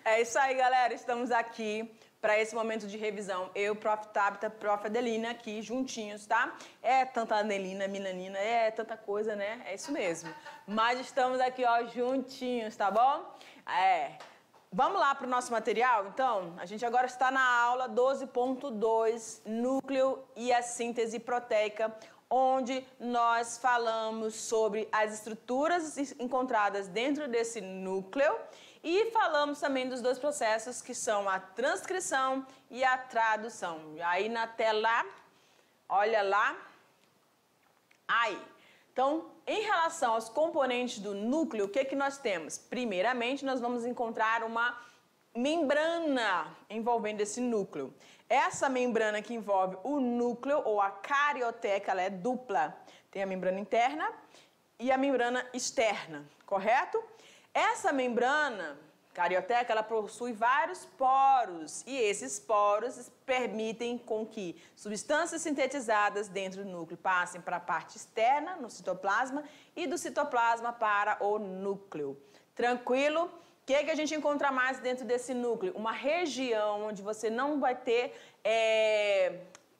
É isso aí, galera. Estamos aqui para esse momento de revisão. Eu, Prof. Tabita, Prof. Adelina aqui juntinhos, tá? É tanta Adelina, Milanina, é tanta coisa, né? É isso mesmo. Mas estamos aqui, ó, juntinhos, tá bom? Vamos lá para o nosso material, então? A gente agora está na aula 12.2, Núcleo e a Síntese Proteica, onde nós falamos sobre as estruturas encontradas dentro desse núcleo e falamos também dos dois processos que são a transcrição e a tradução. Aí na tela, olha lá. Aí. Então, em relação aos componentes do núcleo, o que nós temos? Primeiramente, nós vamos encontrar uma membrana envolvendo esse núcleo. Essa membrana que envolve o núcleo, ou a carioteca, ela é dupla. Tem a membrana interna e a membrana externa, correto? Essa membrana carioteca, ela possui vários poros e esses poros permitem com que substâncias sintetizadas dentro do núcleo passem para a parte externa, no citoplasma, e do citoplasma para o núcleo. Tranquilo? O que a gente encontra mais dentro desse núcleo? Uma região onde você não vai ter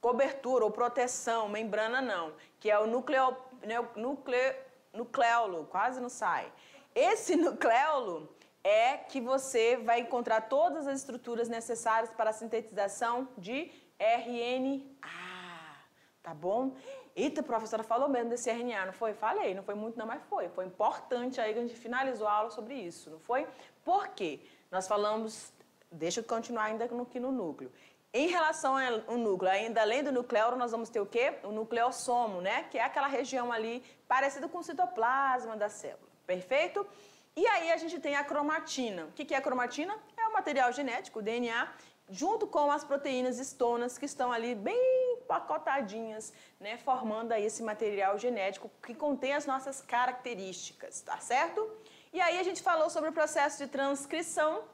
cobertura ou proteção, membrana não, que é o nucleolo, quase não sai. Esse nucleolo é que você vai encontrar todas as estruturas necessárias para a sintetização de RNA, tá bom? Eita, a professora falou mesmo desse RNA, não foi? Falei, não foi muito não, mas foi. Foi importante aí que a gente finalizou a aula sobre isso, não foi? Por quê? Nós falamos, deixa eu continuar ainda aqui no núcleo. Em relação ao núcleo, ainda além do nucleolo, nós vamos ter o quê? O nucleossomo, né? Que é aquela região ali parecida com o citoplasma da célula, perfeito? E aí a gente tem a cromatina. O que é a cromatina? É o material genético, o DNA, junto com as proteínas histonas que estão ali bem empacotadinhas, né, formando aí esse material genético que contém as nossas características, tá certo? E aí a gente falou sobre o processo de transcrição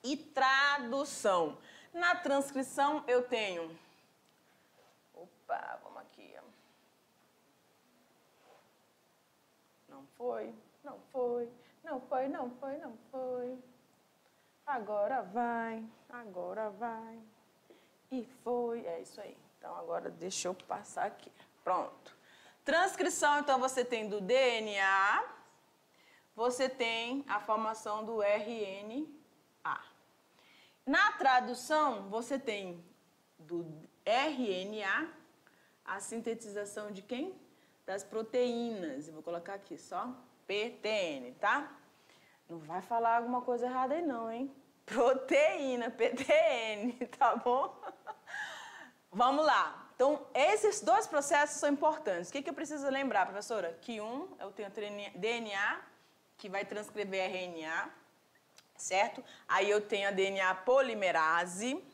e tradução. Na transcrição eu tenho... Opa, vamos aqui. Não foi, não foi, não foi, não foi, não foi. Agora vai, e foi, é isso aí. Então agora deixa eu passar aqui, pronto. Transcrição, então você tem do DNA, você tem a formação do RNA. Na tradução, você tem do RNA a sintetização de quem? Das proteínas. Eu vou colocar aqui só PTN, tá? Não vai falar alguma coisa errada aí não, hein? Proteína, PTN, tá bom? Vamos lá. Então, esses dois processos são importantes. O que eu preciso lembrar, professora? Que eu tenho DNA, que vai transcrever RNA, certo? Aí eu tenho a DNA polimerase.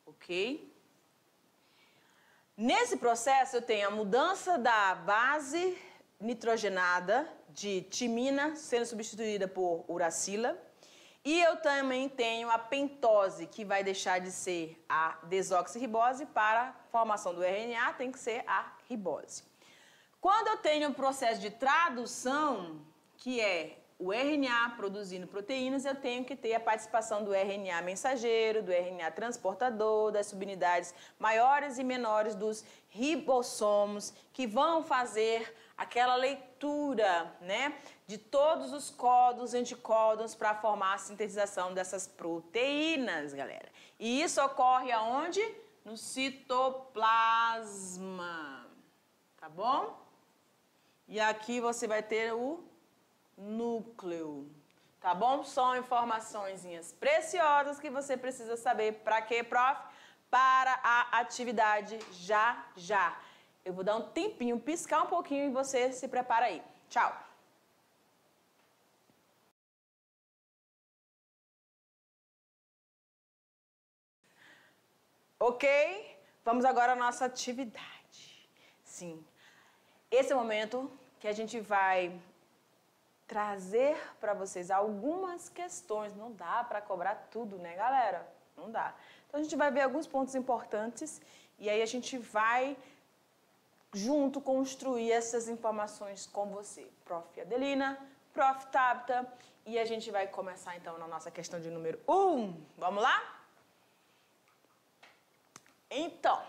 Ok? Nesse processo eu tenho a mudança da base nitrogenada de timina sendo substituída por uracila. E eu também tenho a pentose, que vai deixar de ser a desoxirribose para a formação do RNA, tem que ser a ribose. Quando eu tenho o processo de tradução, que é o RNA produzindo proteínas, eu tenho que ter a participação do RNA mensageiro, do RNA transportador, das subunidades maiores e menores dos ribossomos, que vão fazer aquela leitura, né, de todos os códons e anticódons para formar a sintetização dessas proteínas, galera. E isso ocorre aonde? No citoplasma, tá bom? E aqui você vai ter o núcleo, tá bom? São informaçõezinhas preciosas que você precisa saber. Para quê, prof? Para a atividade já. Eu vou dar um tempinho, piscar um pouquinho e você se prepara aí. Tchau! Ok? Vamos agora à nossa atividade. Sim, esse é o momento que a gente vai trazer para vocês algumas questões. Não dá para cobrar tudo, né, galera? Não dá. Então a gente vai ver alguns pontos importantes e aí a gente vai junto construir essas informações com você. Prof. Adelina, Prof. Tabita, e a gente vai começar então na nossa questão de número 1. Vamos lá? Então,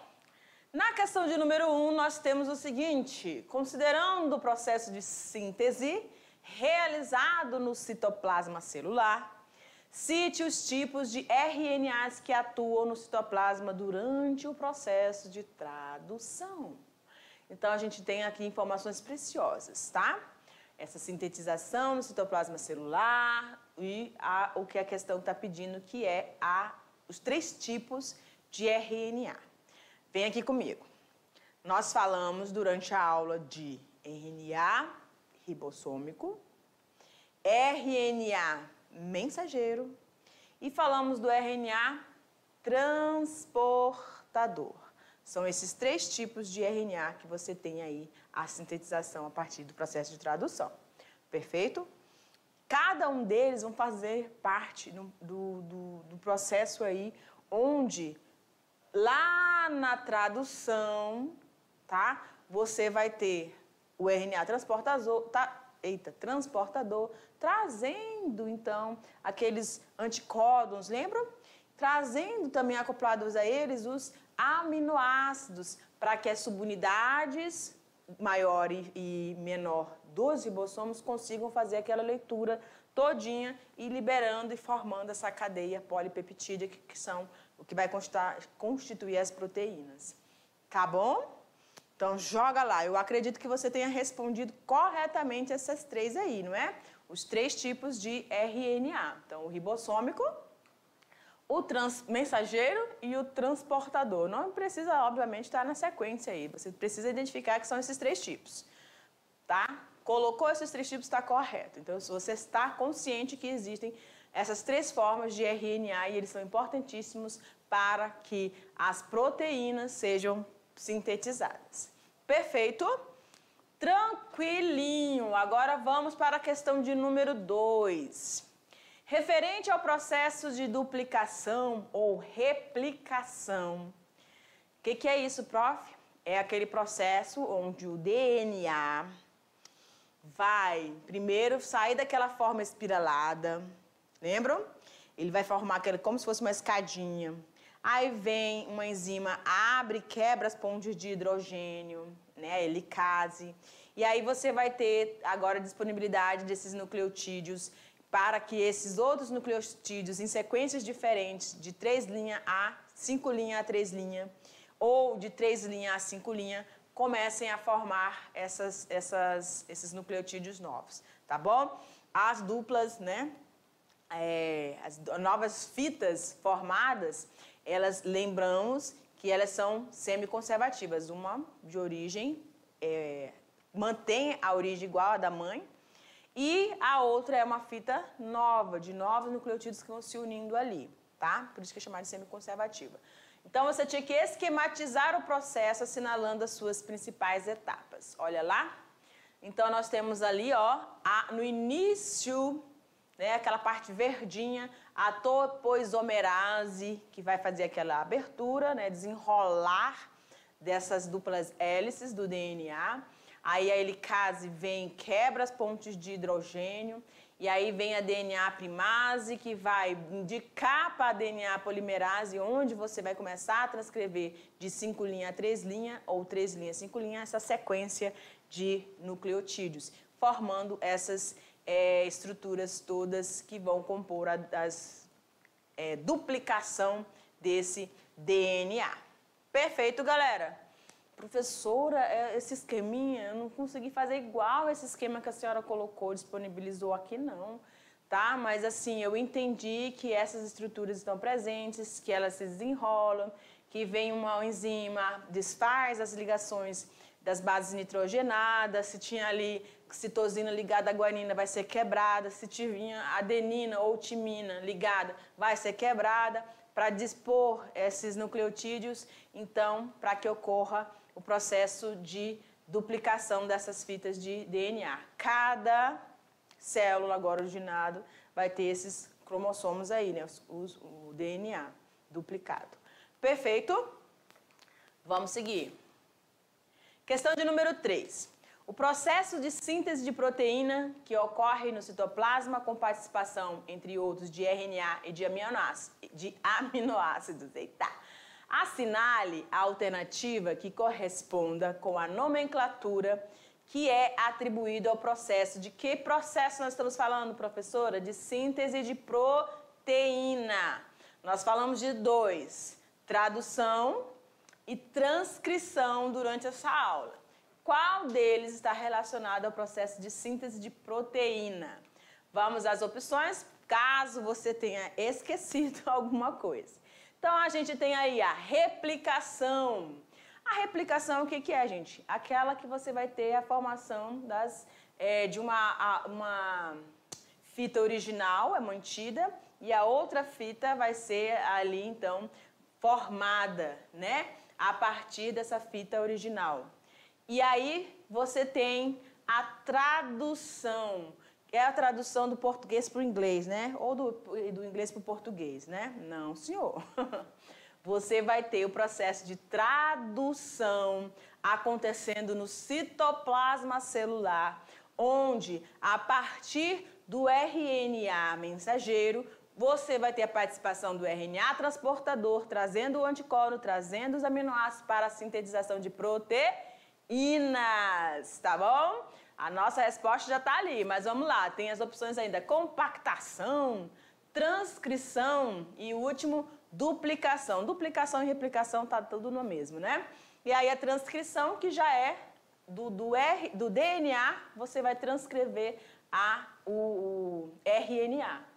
na questão de número 1, nós temos o seguinte: considerando o processo de síntese realizado no citoplasma celular, cite os tipos de RNAs que atuam no citoplasma durante o processo de tradução. Então, a gente tem aqui informações preciosas, tá? Essa sintetização no citoplasma celular e o que a questão está pedindo, que é os 3 tipos de RNA. Vem aqui comigo. Nós falamos durante a aula de RNA ribossômico, RNA mensageiro e falamos do RNA transportador. São esses 3 tipos de RNA que você tem aí a sintetização a partir do processo de tradução. Perfeito? Cada um deles vão fazer parte do processo aí onde lá na tradução, tá? Você vai ter o RNA transportador, trazendo, então, aqueles anticódons, lembram? Trazendo também acoplados a eles os aminoácidos, para que as subunidades maior e menor dos ribossomos consigam fazer aquela leitura todinha e liberando e formando essa cadeia polipeptídica, que são o que vai constituir as proteínas. Tá bom? Então, joga lá. Eu acredito que você tenha respondido corretamente essas 3 aí, não é? Os 3 tipos de RNA. Então, o ribossômico, o mensageiro e o transportador. Não precisa, obviamente, estar na sequência aí. Você precisa identificar que são esses 3 tipos. Tá? Colocou esses 3 tipos, está correto. Então, se você está consciente que existem essas 3 formas de RNA e eles são importantíssimos para que as proteínas sejam sintetizadas. Perfeito? Tranquilinho. Agora vamos para a questão de número 2. Referente ao processo de duplicação ou replicação. O que é isso, prof? É aquele processo onde o DNA vai primeiro sair daquela forma espiralada. Lembram? Ele vai formar como se fosse uma escadinha. Aí vem uma enzima, abre, quebra as pontes de hidrogênio, né, a helicase. E aí você vai ter agora disponibilidade desses nucleotídeos para que esses outros nucleotídeos em sequências diferentes, de 3' a 5' a 3', ou de 3' a 5', comecem a formar esses nucleotídeos novos, tá bom? As duplas, né? As novas fitas formadas, elas lembramos que elas são semiconservativas. Uma de origem, mantém a origem igual à da mãe, e a outra é uma fita nova, de novos nucleotídeos que vão se unindo ali, tá? Por isso que é chamada de semiconservativa. Então, você tinha que esquematizar o processo assinalando as suas principais etapas. Olha lá. Então, nós temos ali, ó, no início, né, aquela parte verdinha, a topoisomerase, que vai fazer aquela abertura, né, desenrolar dessas duplas hélices do DNA. Aí a helicase vem, quebra as pontes de hidrogênio, e aí vem a DNA primase, que vai indicar para a DNA polimerase, onde você vai começar a transcrever de 5' a 3', ou 3' a 5', essa sequência de nucleotídeos, formando essas estruturas todas que vão compor a duplicação desse DNA. Perfeito, galera? Professora, esse esqueminha, eu não consegui fazer igual esse esquema que a senhora colocou, disponibilizou aqui, não, tá? Mas, assim, eu entendi que essas estruturas estão presentes, que elas se desenrolam, que vem uma enzima, desfaz as ligações das bases nitrogenadas, se tinha ali citosina ligada à guanina, vai ser quebrada, se tinha adenina ou timina ligada, vai ser quebrada, para dispor esses nucleotídeos, então, para que ocorra o processo de duplicação dessas fitas de DNA. Cada célula agora originado vai ter esses cromossomos aí, né? O DNA duplicado. Perfeito? Vamos seguir. Questão de número 3. O processo de síntese de proteína que ocorre no citoplasma com participação, entre outros, de RNA e de aminoácidos. Eita! Assinale a alternativa que corresponda com a nomenclatura que é atribuída ao processo. De que processo nós estamos falando, professora? De síntese de proteína. Nós falamos de 2, tradução e transcrição durante essa aula. Qual deles está relacionado ao processo de síntese de proteína? Vamos às opções, caso você tenha esquecido alguma coisa. Então, a gente tem aí a replicação. A replicação, o que é, gente? Aquela que você vai ter a formação de uma fita original, é mantida, e a outra fita vai ser ali, então, formada, né? A partir dessa fita original. E aí você tem a tradução, que é a tradução do português para o inglês, né? Ou do inglês para o português, né? Não, senhor. Você vai ter o processo de tradução acontecendo no citoplasma celular, onde, a partir do RNA mensageiro, você vai ter a participação do RNA transportador, trazendo o anticorpo, trazendo os aminoácidos para a sintetização de proteínas, tá bom? A nossa resposta já está ali, mas vamos lá, tem as opções ainda: compactação, transcrição e o último, duplicação. Duplicação e replicação tá tudo no mesmo, né? E aí a transcrição, que já é do DNA, você vai transcrever o RNA,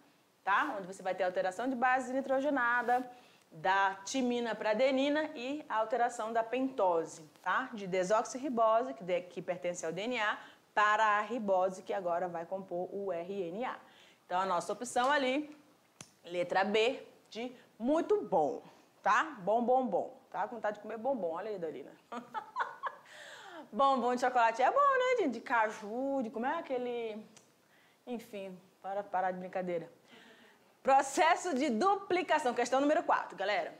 tá? Onde você vai ter a alteração de base nitrogenada, da timina para adenina e a alteração da pentose, tá? De desoxirribose, que pertence ao DNA, para a ribose, que agora vai compor o RNA. Então, a nossa opção ali, letra B, de muito bom, tá? Bom. Tá com vontade de comer bombom, olha aí, Dorina. Bombom de chocolate é bom, né, gente? De caju, de como é aquele... Enfim, para parar de brincadeira. Processo de duplicação, questão número 4, galera.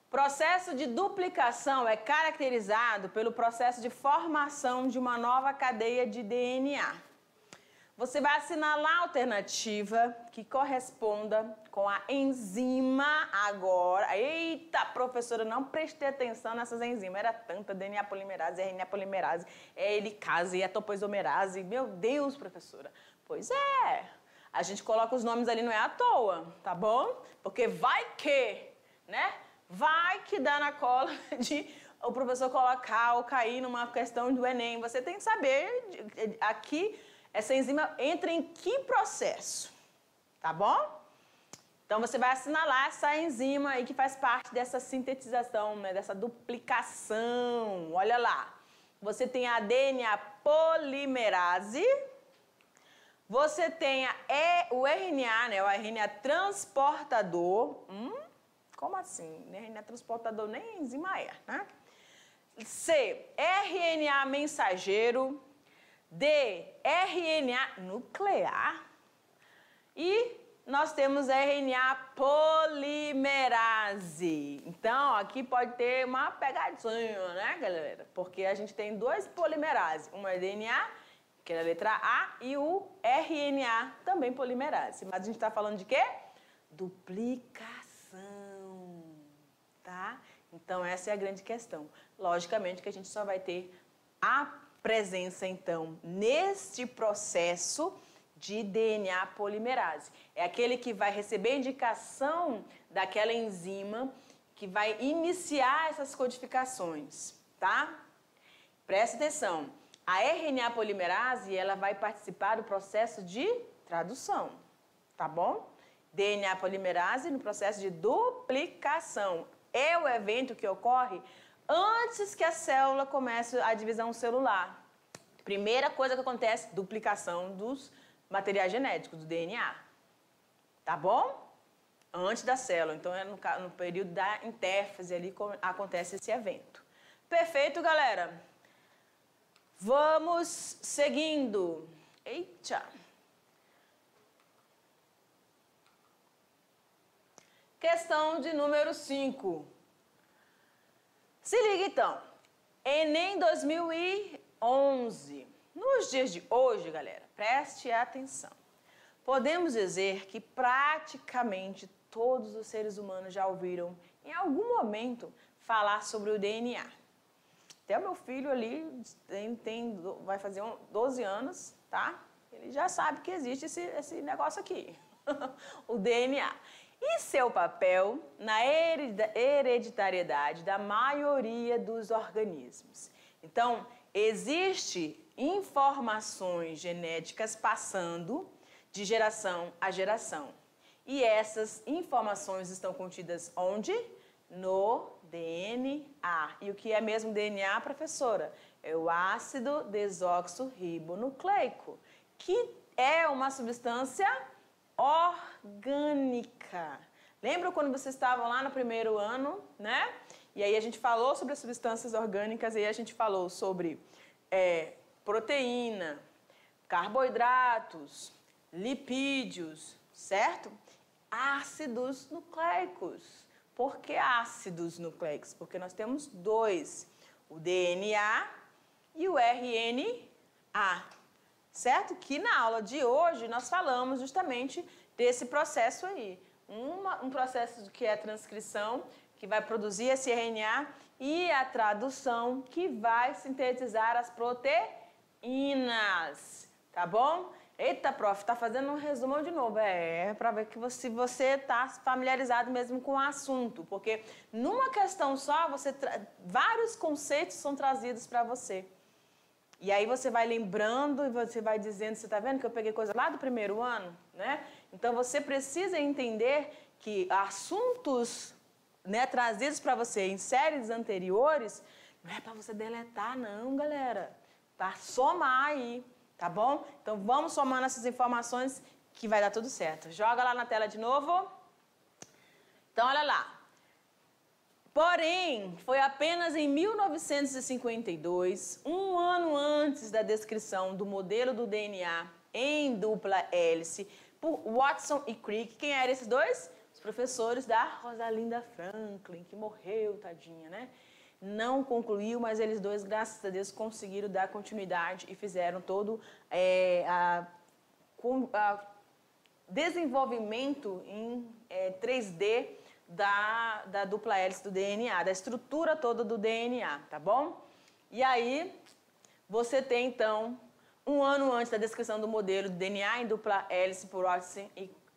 Processo de duplicação é caracterizado pelo processo de formação de uma nova cadeia de DNA. Você vai assinalar a alternativa que corresponda com a enzima agora. Eita, professora, não prestei atenção nessas enzimas. Era tanta DNA polimerase, RNA polimerase, helicase, topoisomerase. Meu Deus, professora. Pois é. A gente coloca os nomes ali, não é à toa, tá bom? Porque vai que, né? Vai que dá na cola de o professor colocar ou cair numa questão do Enem. Você tem que saber aqui, essa enzima entra em que processo, tá bom? Então, você vai assinalar essa enzima aí que faz parte dessa sintetização, né? Dessa duplicação. Olha lá. Você tem a DNA polimerase. Você tem o RNA, né? O RNA transportador. Como assim? RNA transportador nem enzima é, né? C, RNA mensageiro. D, RNA nuclear. E nós temos RNA polimerase. Então, aqui pode ter uma pegadinha, né, galera? Porque a gente tem 2 polimerases. Uma é DNA, que é a letra A, e o RNA, também polimerase. Mas a gente está falando de quê? Duplicação, tá? Então, essa é a grande questão. Logicamente que a gente só vai ter a presença, então, neste processo de DNA polimerase. É aquele que vai receber indicação daquela enzima que vai iniciar essas codificações, tá? Presta atenção. A RNA polimerase, ela vai participar do processo de tradução, tá bom? DNA polimerase no processo de duplicação. É o evento que ocorre antes que a célula comece a divisão celular. Primeira coisa que acontece, duplicação dos materiais genéticos, do DNA. Tá bom? Antes da célula. Então, é no período da intérfase ali acontece esse evento. Perfeito, galera? Vamos seguindo. Eita! Questão de número 5. Se liga, então. Enem 2011. Nos dias de hoje, galera, preste atenção. Podemos dizer que praticamente todos os seres humanos já ouviram, em algum momento, falar sobre o DNA. Até o meu filho ali vai fazer 12 anos, tá? Ele já sabe que existe esse negócio aqui, o DNA. E seu papel na hereditariedade da maioria dos organismos. Então, existe informações genéticas passando de geração a geração. E essas informações estão contidas onde? No DNA. E o que é mesmo DNA, professora? É o ácido desoxirribonucleico, que é uma substância orgânica. Lembra quando vocês estavam lá no primeiro ano, né? E aí a gente falou sobre as substâncias orgânicas, e aí a gente falou sobre proteína, carboidratos, lipídios, certo? Ácidos nucleicos. Por que ácidos nucleicos? Porque nós temos dois, o DNA e o RNA, certo? Que na aula de hoje nós falamos justamente desse processo aí. Um processo que é a transcrição, que vai produzir esse RNA, e a tradução, que vai sintetizar as proteínas, tá bom? Eita, prof, tá fazendo um resumão de novo. Para ver que se você tá familiarizado mesmo com o assunto, porque numa questão só, vários conceitos são trazidos para você. E aí você vai lembrando e você vai dizendo, você tá vendo que eu peguei coisa lá do primeiro ano, né? Então você precisa entender que assuntos, né, trazidos para você em séries anteriores, não é para você deletar não, galera. Para somar aí. Tá bom? Então, vamos somando essas informações que vai dar tudo certo. Joga lá na tela de novo. Então, olha lá. Porém, foi apenas em 1952, um ano antes da descrição do modelo do DNA em dupla hélice, por Watson e Crick. Quem eram esses dois? Os professores da Rosalind Franklin, que morreu, tadinha, né? Não concluiu, mas eles dois, graças a Deus, conseguiram dar continuidade e fizeram todo desenvolvimento em 3D da dupla hélice do DNA, da estrutura toda do DNA, tá bom? E aí, você tem, então, um ano antes da descrição do modelo do DNA em dupla hélice por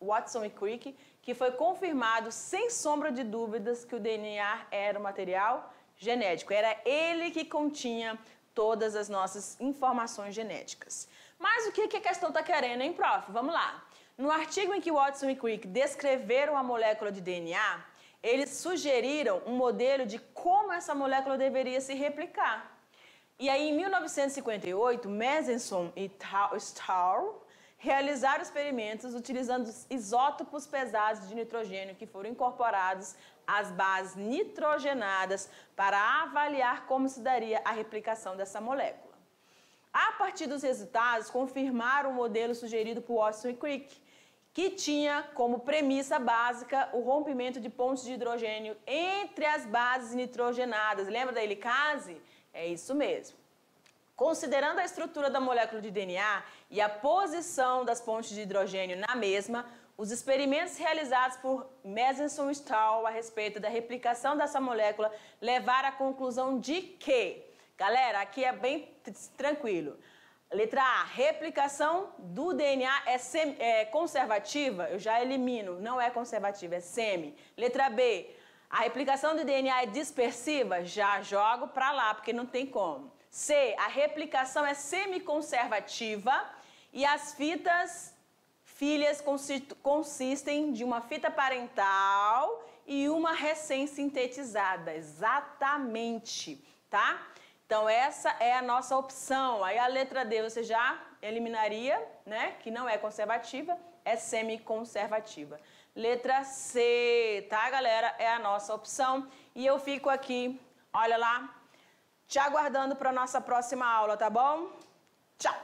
Watson e Crick, que foi confirmado, sem sombra de dúvidas, que o DNA era o material genético. Era ele que continha todas as nossas informações genéticas. Mas o que a questão está querendo, hein, prof? Vamos lá. No artigo em que Watson e Crick descreveram a molécula de DNA, eles sugeriram um modelo de como essa molécula deveria se replicar. E aí, em 1958, Mezenson e Stahl realizaram experimentos utilizando isótopos pesados de nitrogênio que foram incorporados às bases nitrogenadas para avaliar como se daria a replicação dessa molécula. A partir dos resultados, confirmaram o modelo sugerido por Watson e Crick, que tinha como premissa básica o rompimento de pontos de hidrogênio entre as bases nitrogenadas. Lembra da helicase? É isso mesmo. Considerando a estrutura da molécula de DNA e a posição das pontes de hidrogênio na mesma, os experimentos realizados por Mezenson e Stahl a respeito da replicação dessa molécula levaram à conclusão de que, galera, aqui é bem tranquilo. Letra A, replicação do DNA é conservativa? Eu já elimino, não é conservativa, é semi. Letra B, a replicação do DNA é dispersiva? Já jogo para lá, porque não tem como. C, a replicação é semi-conservativa e as filhas consistem de uma fita parental e uma recém-sintetizada. Exatamente, tá? Então, essa é a nossa opção. Aí, a letra D você já eliminaria, né? Que não é conservativa, é semi-conservativa. Letra C, tá, galera? É a nossa opção. E eu fico aqui, olha lá, te aguardando para a nossa próxima aula, tá bom? Tchau!